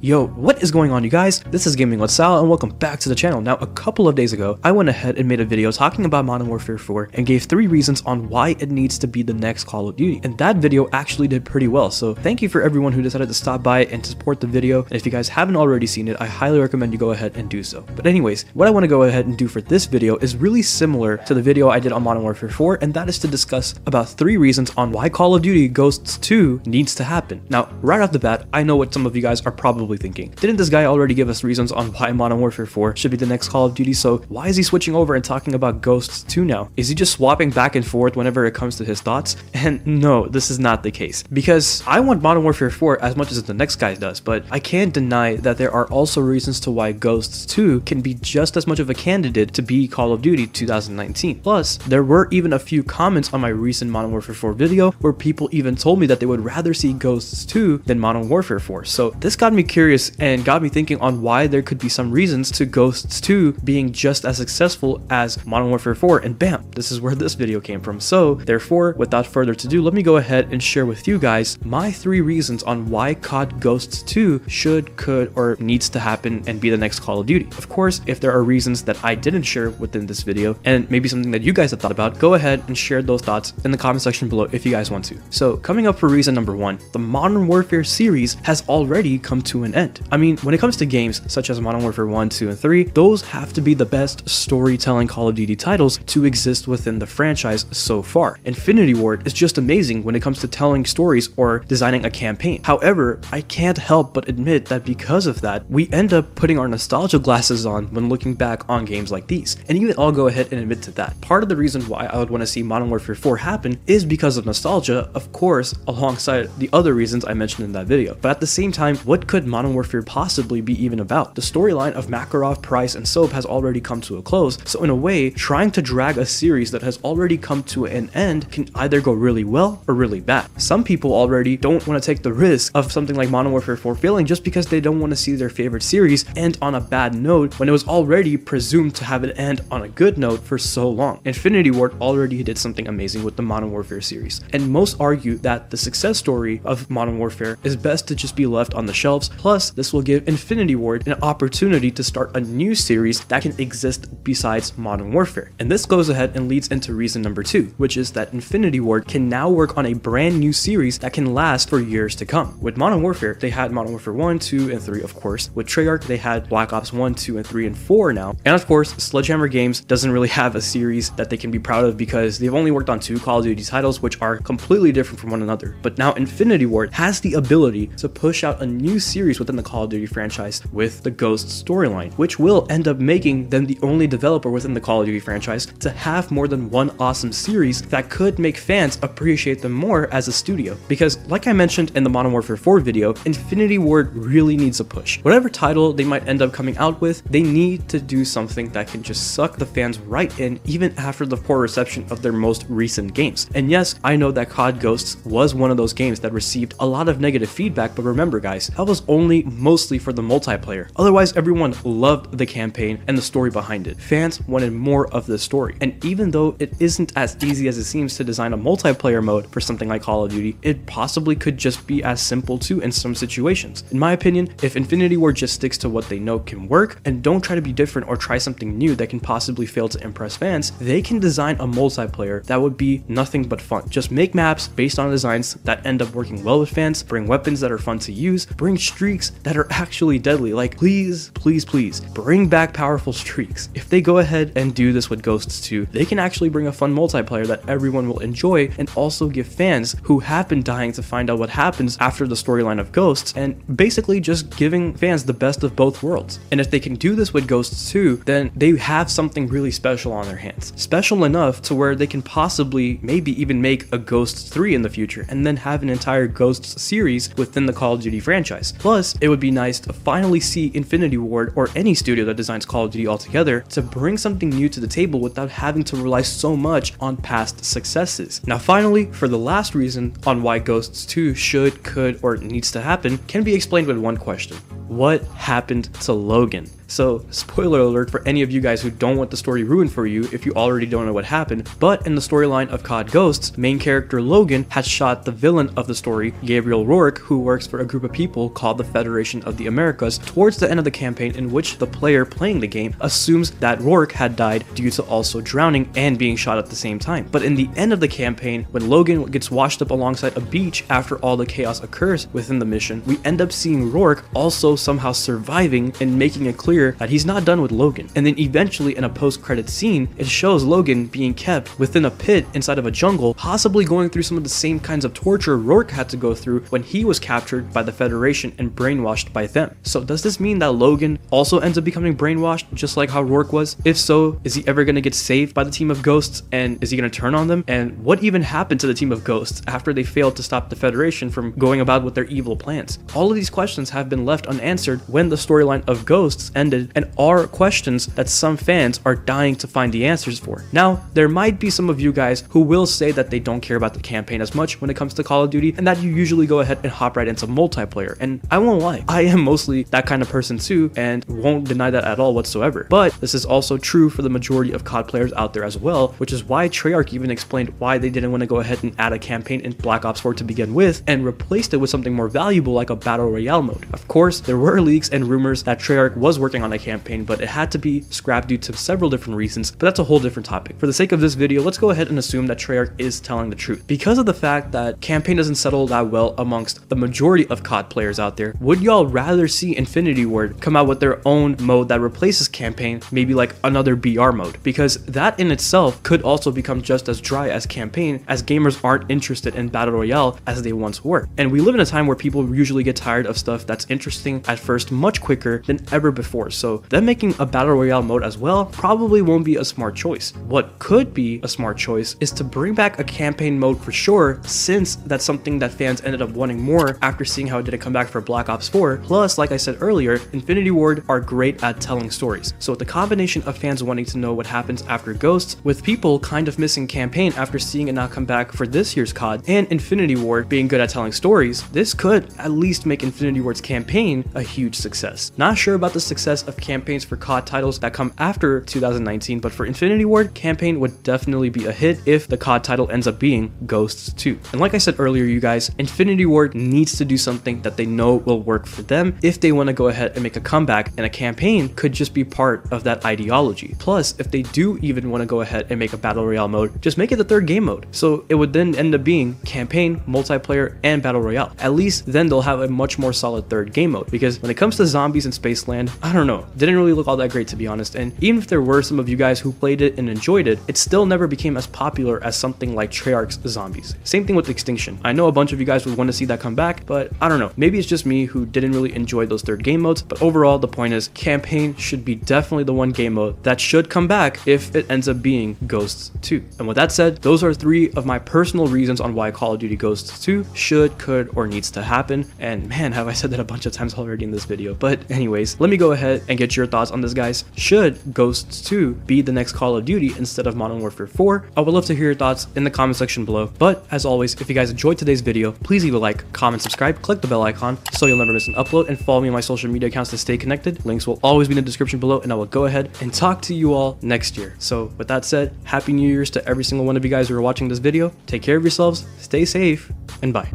Yo, what is going on, you guys? This is GamingWithSal and welcome back to the channel. Now, a couple of days ago, I went ahead and made a video talking about Modern Warfare 4 and gave 3 reasons on why it needs to be the next Call of Duty. And that video actually did pretty well, so thank you for everyone who decided to stop by and to support the video. And if you guys haven't already seen it, I highly recommend you go ahead and do so. But anyways, what I want to go ahead and do for this video is really similar to the video I did on Modern Warfare 4, and that is to discuss about 3 reasons on why Call of Duty Ghosts 2 needs to happen. Now, right off the bat, I know what some of you guys are probably thinking. Didn't this guy already give us reasons on why Modern Warfare 4 should be the next Call of Duty, so why is he switching over and talking about Ghosts 2 now? Is he just swapping back and forth whenever it comes to his thoughts? And no, this is not the case. Because I want Modern Warfare 4 as much as the next guy does, but I can't deny that there are also reasons to why Ghosts 2 can be just as much of a candidate to be Call of Duty 2019. Plus, there were even a few comments on my recent Modern Warfare 4 video where people even told me that they would rather see Ghosts 2 than Modern Warfare 4. So this got me curious and got me thinking on why there could be some reasons to Ghosts 2 being just as successful as Modern Warfare 4, and bam, this is where this video came from. So therefore, without further ado, let me go ahead and share with you guys my 3 reasons on why COD Ghosts 2 should, could, or needs to happen and be the next Call of Duty. Of course, if there are reasons that I didn't share within this video and maybe something that you guys have thought about, go ahead and share those thoughts in the comment section below if you guys want to. So coming up for reason number 1, the Modern Warfare series has already come to an end. I mean, when it comes to games such as Modern Warfare 1, 2, and 3, those have to be the best storytelling Call of Duty titles to exist within the franchise so far. Infinity Ward is just amazing when it comes to telling stories or designing a campaign. However, I can't help but admit that because of that, we end up putting our nostalgia glasses on when looking back on games like these. And even I'll go ahead and admit to that. Part of the reason why I would want to see Modern Warfare 4 happen is because of nostalgia, of course, alongside the other reasons I mentioned in that video. But at the same time, what could Modern Warfare possibly be even about? The storyline of Makarov, Price, and Soap has already come to a close, so in a way, trying to drag a series that has already come to an end can either go really well or really bad. Some people already don't want to take the risk of something like Modern Warfare 4 failing just because they don't want to see their favorite series end on a bad note when it was already presumed to have it end on a good note for so long. Infinity Ward already did something amazing with the Modern Warfare series, and most argue that the success story of Modern Warfare is best to just be left on the shelves. Plus, this will give Infinity Ward an opportunity to start a new series that can exist besides Modern Warfare. And this goes ahead and leads into reason number 2, which is that Infinity Ward can now work on a brand new series that can last for years to come. With Modern Warfare, they had Modern Warfare 1, 2, and 3, of course. With Treyarch, they had Black Ops 1, 2, and 3, and 4 now. And of course, Sledgehammer Games doesn't really have a series that they can be proud of because they've only worked on 2 Call of Duty titles, which are completely different from one another. But now Infinity Ward has the ability to push out a new series within the Call of Duty franchise with the Ghosts storyline, which will end up making them the only developer within the Call of Duty franchise to have more than one awesome series that could make fans appreciate them more as a studio. Because like I mentioned in the Modern Warfare 4 video, Infinity Ward really needs a push. Whatever title they might end up coming out with, they need to do something that can just suck the fans right in even after the poor reception of their most recent games. And yes, I know that COD Ghosts was one of those games that received a lot of negative feedback, but remember guys, that was only mostly for the multiplayer. Otherwise, everyone loved the campaign and the story behind it. Fans wanted more of the story. And even though it isn't as easy as it seems to design a multiplayer mode for something like Call of Duty, it possibly could just be as simple too in some situations. In my opinion, if Infinity Ward just sticks to what they know can work and don't try to be different or try something new that can possibly fail to impress fans, they can design a multiplayer that would be nothing but fun. Just make maps based on designs that end up working well with fans, bring weapons that are fun to use, bring streaks that are actually deadly. Like please, please, please bring back powerful streaks. If they go ahead and do this with Ghosts 2, they can actually bring a fun multiplayer that everyone will enjoy and also give fans who have been dying to find out what happens after the storyline of Ghosts, and basically just giving fans the best of both worlds. And if they can do this with Ghosts 2, then they have something really special on their hands. Special enough to where they can possibly maybe even make a Ghosts 3 in the future and then have an entire Ghosts series within the Call of Duty franchise. Plus, it would be nice to finally see Infinity Ward or any studio that designs Call of Duty altogether to bring something new to the table without having to rely so much on past successes. Now finally, for the last reason on why Ghosts 2 should, could, or needs to happen can be explained with one question. what happened to Logan? So, spoiler alert for any of you guys who don't want the story ruined for you if you already don't know what happened, but in the storyline of COD Ghosts, main character Logan had shot the villain of the story, Gabriel Rourke, who works for a group of people called the Federation of the Americas, towards the end of the campaign, in which the player playing the game assumes that Rourke had died due to also drowning and being shot at the same time. But in the end of the campaign, when Logan gets washed up alongside a beach after all the chaos occurs within the mission, we end up seeing Rourke also somehow surviving and making it clear that he's not done with Logan. And then eventually in a post-credit scene, it shows Logan being kept within a pit inside of a jungle, possibly going through some of the same kinds of torture Rourke had to go through when he was captured by the Federation and brainwashed by them. So does this mean that Logan also ends up becoming brainwashed just like how Rourke was? If so, is he ever going to get saved by the team of Ghosts, and is he going to turn on them? And what even happened to the team of Ghosts after they failed to stop the Federation from going about with their evil plans? All of these questions have been left unanswered when the storyline of Ghosts ended, and are questions that some fans are dying to find the answers for. Now, there might be some of you guys who will say that they don't care about the campaign as much when it comes to Call of Duty, and that you usually go ahead and hop right into multiplayer, and I won't lie, I am mostly that kind of person too, and won't deny that at all whatsoever. But this is also true for the majority of COD players out there as well, which is why Treyarch even explained why they didn't want to go ahead and add a campaign in Black Ops 4 to begin with, and replaced it with something more valuable like a Battle Royale mode. Of course, there were leaks and rumors that Treyarch was working on a campaign, but it had to be scrapped due to several different reasons, but that's a whole different topic. For the sake of this video, let's go ahead and assume that Treyarch is telling the truth. Because of the fact that campaign doesn't settle that well amongst the majority of COD players out there, would y'all rather see Infinity Ward come out with their own mode that replaces campaign, maybe like another BR mode? Because that in itself could also become just as dry as campaign, as gamers aren't interested in Battle Royale as they once were. And we live in a time where people usually get tired of stuff that's interesting at first much quicker than ever before, so them making a Battle Royale mode as well probably won't be a smart choice. What could be a smart choice is to bring back a campaign mode for sure, since that's something that fans ended up wanting more after seeing how it didn't come back for Black Ops 4. Plus, like I said earlier, Infinity Ward are great at telling stories. So with the combination of fans wanting to know what happens after Ghosts, with people kind of missing campaign after seeing it not come back for this year's COD, and Infinity Ward being good at telling stories, this could at least make Infinity Ward's campaign a huge success. Not sure about the success of campaigns for COD titles that come after 2019, but for Infinity Ward, campaign would definitely be a hit if the COD title ends up being Ghosts 2. And like I said earlier, you guys, Infinity Ward needs to do something that they know will work for them if they want to go ahead and make a comeback, and a campaign could just be part of that ideology. Plus, if they do even want to go ahead and make a Battle Royale mode, just make it the third game mode. So it would then end up being campaign, multiplayer, and Battle Royale. At least then they'll have a much more solid third game mode, because when it comes to zombies in Spaceland, I don't know, didn't really look all that great to be honest, and even if there were some of you guys who played it and enjoyed it, it still never became as popular as something like Treyarch's Zombies. Same thing with Extinction. I know a bunch of you guys would want to see that come back, but I don't know, maybe it's just me who didn't really enjoy those third game modes. But overall, the point is, campaign should be definitely the one game mode that should come back if it ends up being Ghosts 2. And with that said, those are 3 of my personal reasons on why Call of Duty Ghosts 2 should, could, or needs to happen. And man, have I said that a bunch of times already in this video. But anyways, let me go ahead and get your thoughts on this, guys. Should Ghosts 2 be the next Call of Duty instead of Modern Warfare 4? I would love to hear your thoughts in the comment section below. But as always, if you guys enjoyed today's video, please leave a like, comment, subscribe, click the bell icon so you'll never miss an upload, and follow me on my social media accounts to stay connected. Links will always be in the description below, and I will go ahead and talk to you all next year. So with that said, Happy New Year's to every single one of you guys who are watching this video. Take care of yourselves, stay safe, and bye.